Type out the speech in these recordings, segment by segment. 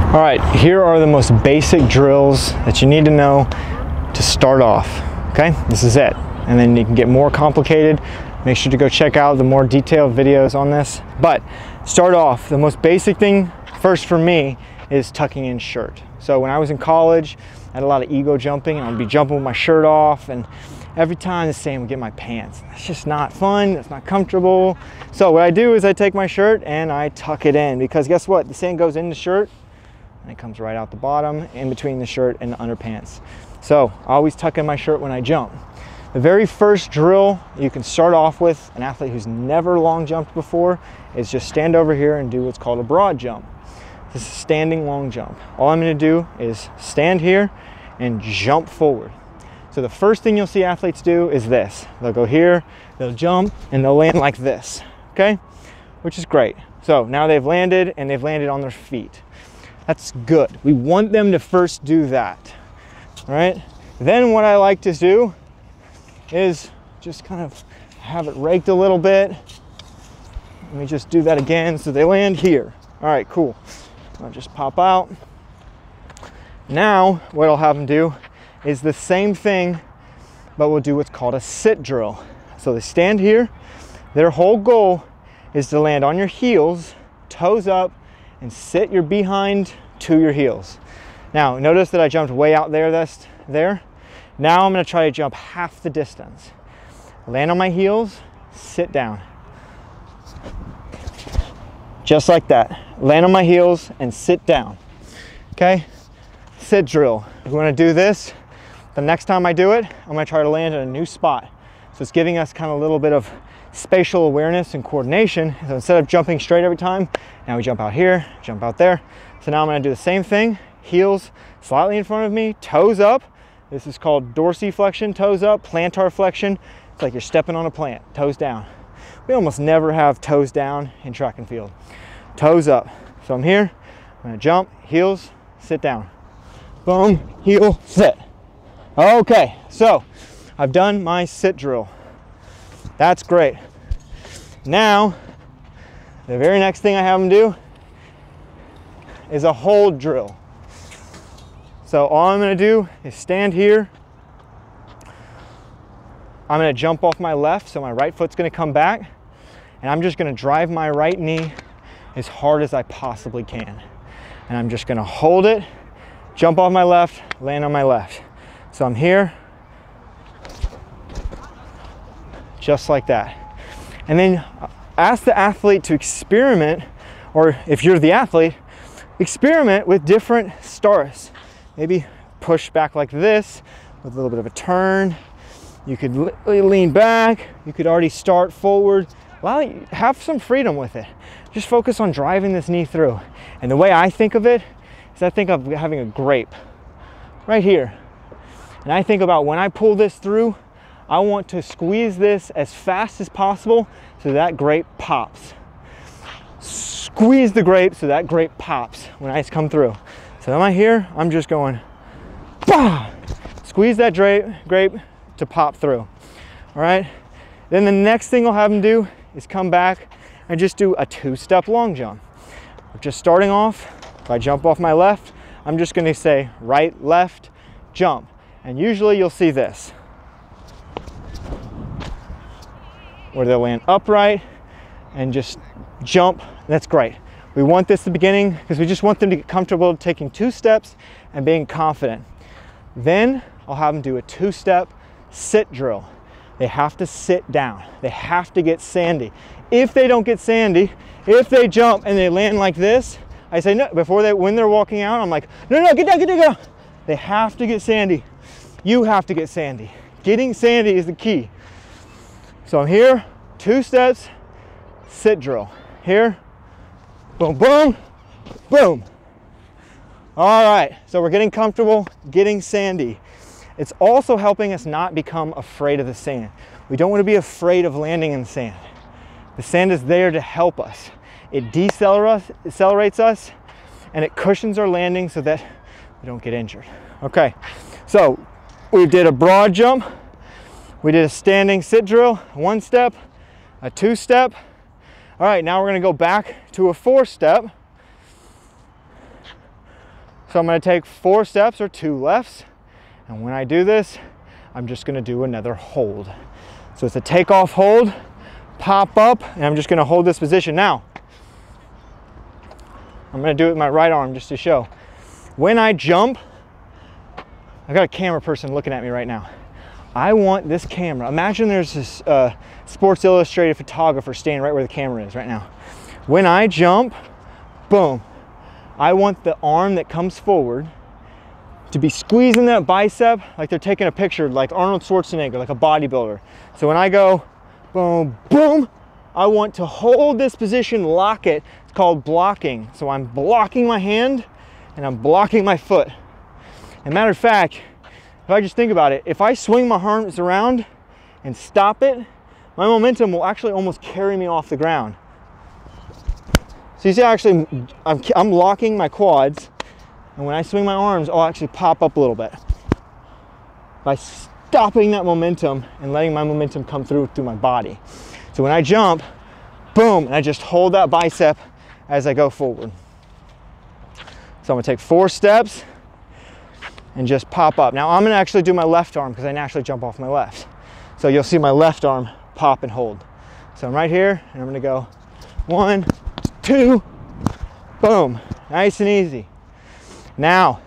All right, here are the most basic drills that you need to know to start off, okay? This is it. And then you can get more complicated. Make sure to go check out the more detailed videos on this. But start off, the most basic thing first for me is tucking in shirt. So when I was in college, I had a lot of ego jumping, and I'd be jumping with my shirt off, and every time the sand would get my pants. That's just not fun, that's not comfortable. So what I do is I take my shirt and I tuck it in, because guess what? The sand goes in the shirt and it comes right out the bottom, in between the shirt and the underpants. So I always tuck in my shirt when I jump. The very first drill you can start off with, an athlete who's never long jumped before, is just stand over here and do what's called a broad jump. This is a standing long jump. All I'm going to do is stand here and jump forward. So the first thing you'll see athletes do is this. They'll go here, they'll jump, and they'll land like this, okay? Which is great. So now they've landed, and they've landed on their feet. That's good. We want them to first do that, all right? Then what I like to do is just kind of have it raked a little bit. Let me just do that again so they land here. All right, cool. I'll just pop out. Now what I'll have them do is the same thing, but we'll do what's called a sit drill. So they stand here. Their whole goal is to land on your heels, toes up, and sit your behind to your heels. Now notice that I jumped way out there. Now I'm going to try to jump half the distance. Land on my heels, sit down. Just like that. Land on my heels and sit down. Okay? Sit drill. We want to do this. The next time I do it, I'm going to try to land in a new spot. So it's giving us kind of a little bit of spatial awareness and coordination. So instead of jumping straight every time, now we jump out here, jump out there. So now I'm going to do the same thing. Heels slightly in front of me, toes up. This is called dorsiflexion, toes up, plantar flexion. It's like you're stepping on a plant, toes down. We almost never have toes down in track and field. Toes up. So I'm here, I'm going to jump, heels, sit down. Boom, heel, sit. Okay, so I've done my sit drill. That's great. Now, the very next thing I have them do is a hold drill. So all I'm going to do is stand here. I'm going to jump off my left, so my right foot's going to come back, and I'm just going to drive my right knee as hard as I possibly can. And I'm just going to hold it, jump off my left, land on my left. So I'm here, just like that. And then ask the athlete to experiment, or if you're the athlete, experiment with different starts. Maybe push back like this with a little bit of a turn. You could lean back. You could already start forward. Have some freedom with it. Just focus on driving this knee through. And the way I think of it is I think of having a grape right here. And I think about when I pull this through, I want to squeeze this as fast as possible so that grape pops. Squeeze the grape so that grape pops when I come through. So am I here? I'm just going, bah! Squeeze that grape to pop through. All right. Then the next thing I'll have them do is come back and just do a two-step long jump. Just starting off, if I jump off my left, I'm just going to say right, left, jump. And usually you'll see this, where they'll land upright and just jump. That's great. We want this at the beginning because we just want them to get comfortable taking 2 steps and being confident. Then I'll have them do a 2-step sit drill. They have to sit down. They have to get sandy. If they don't get sandy, if they jump and they land like this, I say no, when they're walking out, I'm like, no, get down, get down. They have to get sandy. You have to get sandy. Getting sandy is the key. So I'm here, 2 steps, sit drill. Here, boom, boom, boom. All right, so we're getting comfortable, getting sandy. It's also helping us not become afraid of the sand. We don't want to be afraid of landing in the sand. The sand is there to help us. It decelerates us, and it cushions our landing so that we don't get injured. Okay, so we did a broad jump. We did a standing sit drill, 1 step, a 2-step. All right, now we're gonna go back to a 4-step. So I'm gonna take 4 steps or 2 lefts. And when I do this, I'm just gonna do another hold. So it's a takeoff hold, pop up, and I'm just gonna hold this position. Now, I'm gonna do it with my right arm just to show. When I jump, I got a camera person looking at me right now. I want this camera. Imagine there's this Sports Illustrated photographer standing right where the camera is right now. When I jump, boom, I want the arm that comes forward to be squeezing that bicep like they're taking a picture, like Arnold Schwarzenegger, like a bodybuilder. So when I go boom, boom, I want to hold this position, lock it. It's called blocking. So I'm blocking my hand and I'm blocking my foot. And matter of fact, if I just think about it, if I swing my arms around and stop it, my momentum will actually almost carry me off the ground. So you see, actually, I'm locking my quads, and when I swing my arms, I'll actually pop up a little bit by stopping that momentum and letting my momentum come through my body. So when I jump, boom, and I just hold that bicep as I go forward. So I'm gonna take 4 steps and just pop up. Now I'm gonna actually do my left arm because I naturally jump off my left. So you'll see my left arm pop and hold. So I'm right here, and I'm gonna go 1, 2, boom, nice and easy. Now,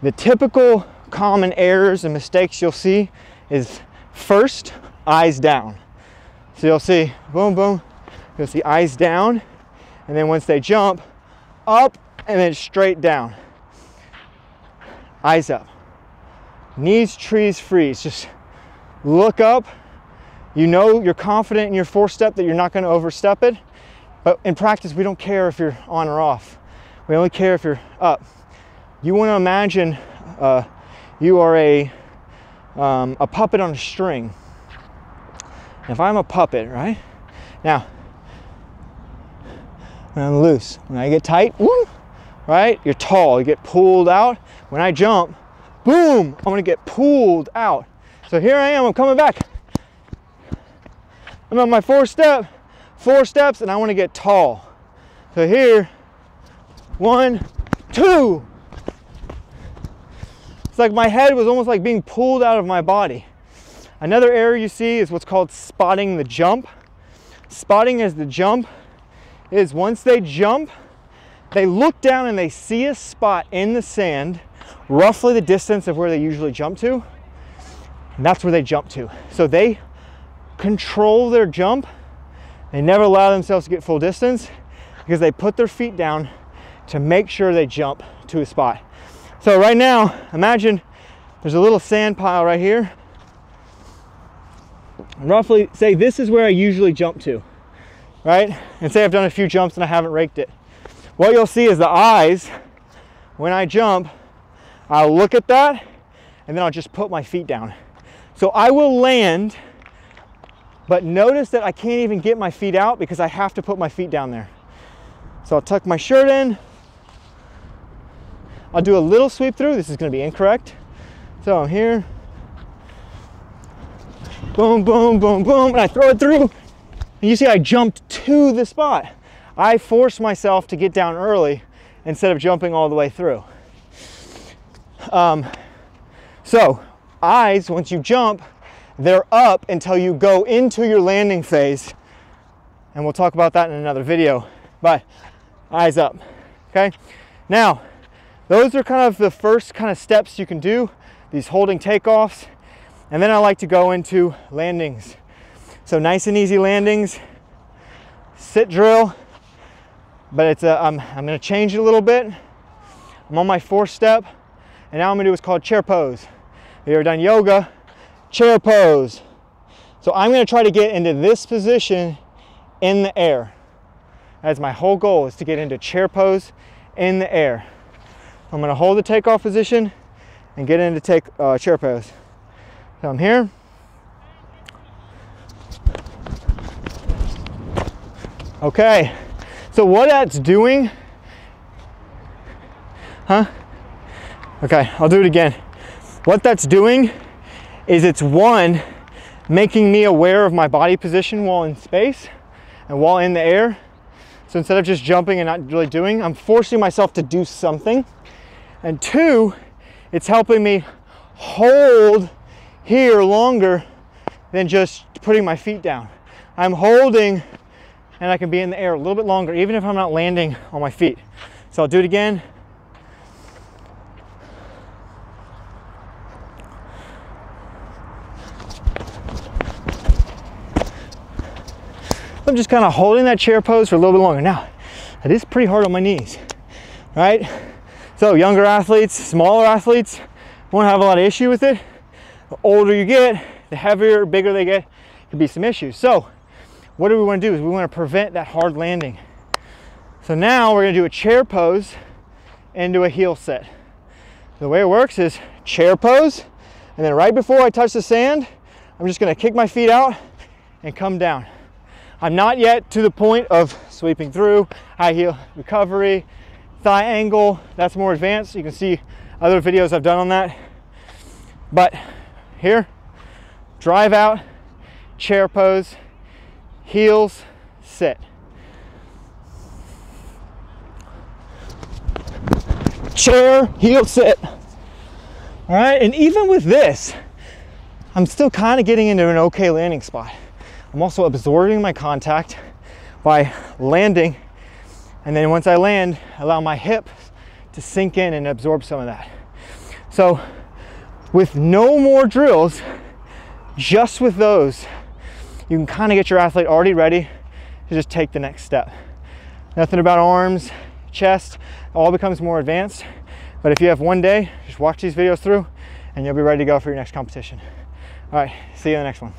the typical common errors and mistakes you'll see is first, eyes down. So you'll see, boom, boom, you'll see eyes down, and then once they jump, up, and then straight down. Eyes up. Knees, trees, freeze. Just look up. You know you're confident in your 4-step that you're not going to overstep it. But in practice, we don't care if you're on or off. We only care if you're up. You want to imagine you are a puppet on a string. If I'm a puppet, right? Now, when I'm loose, when I get tight, woo, right? You're tall, you get pulled out. When I jump, boom, I'm gonna get pulled out. So here I am, I'm coming back. I'm on my 4-step, 4 steps, and I wanna get tall. So here, 1, 2. It's like my head was almost like being pulled out of my body. Another error you see is what's called spotting the jump. Spotting as the jump is once they jump, they look down and they see a spot in the sand, roughly the distance of where they usually jump to, and that's where they jump to. So they control their jump. They never allow themselves to get full distance because they put their feet down to make sure they jump to a spot. So right now, imagine there's a little sand pile right here. Roughly, say this is where I usually jump to, right? And say I've done a few jumps and I haven't raked it. What you'll see is the eyes, when I jump, I'll look at that and then I'll just put my feet down. So I will land, but notice that I can't even get my feet out because I have to put my feet down there. So I'll tuck my shirt in. I'll do a little sweep through. This is going to be incorrect. So I'm here. Boom, boom, boom, boom, and I throw it through. And you see I jumped to the spot. I forced myself to get down early instead of jumping all the way through. So eyes, once you jump, they're up until you go into your landing phase. And we'll talk about that in another video. But eyes up, okay? Now, those are kind of the first kind of steps you can do, these holding takeoffs. And then I like to go into landings. So nice and easy landings, sit drill, but it's I'm gonna change it a little bit. I'm on my 4-step, and now I'm gonna do what's called chair pose. Have you ever done yoga? Chair pose. So I'm gonna try to get into this position in the air. That's my whole goal, is to get into chair pose in the air. I'm gonna hold the takeoff position and get into chair pose. So I'm here. Okay, so what that's doing, Okay, I'll do it again. What that's doing is it's one, making me aware of my body position while in space and while in the air. So instead of just jumping and not really doing, I'm forcing myself to do something. And two, it's helping me hold here longer than just putting my feet down. I'm holding and I can be in the air a little bit longer, even if I'm not landing on my feet. So I'll do it again. I'm just kind of holding that chair pose for a little bit longer. Now, it is pretty hard on my knees, right? So younger athletes, smaller athletes won't have a lot of issue with it. The older you get, the heavier, bigger they get, could be some issues. So what do we want to do is we want to prevent that hard landing. So now we're going to do a chair pose into a heel set. The way it works is chair pose, and then right before I touch the sand, I'm just going to kick my feet out and come down. I'm not yet to the point of sweeping through, high heel recovery, thigh angle. That's more advanced. You can see other videos I've done on that. But here, drive out, chair pose, heels, sit. Chair, heel, sit. All right, and even with this, I'm still kind of getting into an okay landing spot. I'm also absorbing my contact by landing, and then once I land, allow my hip to sink in and absorb some of that. So with no more drills, just with those, you can kind of get your athlete already ready to just take the next step. Nothing about arms, chest, it all becomes more advanced. But if you have one day, just watch these videos through and you'll be ready to go for your next competition. All right, see you in the next one.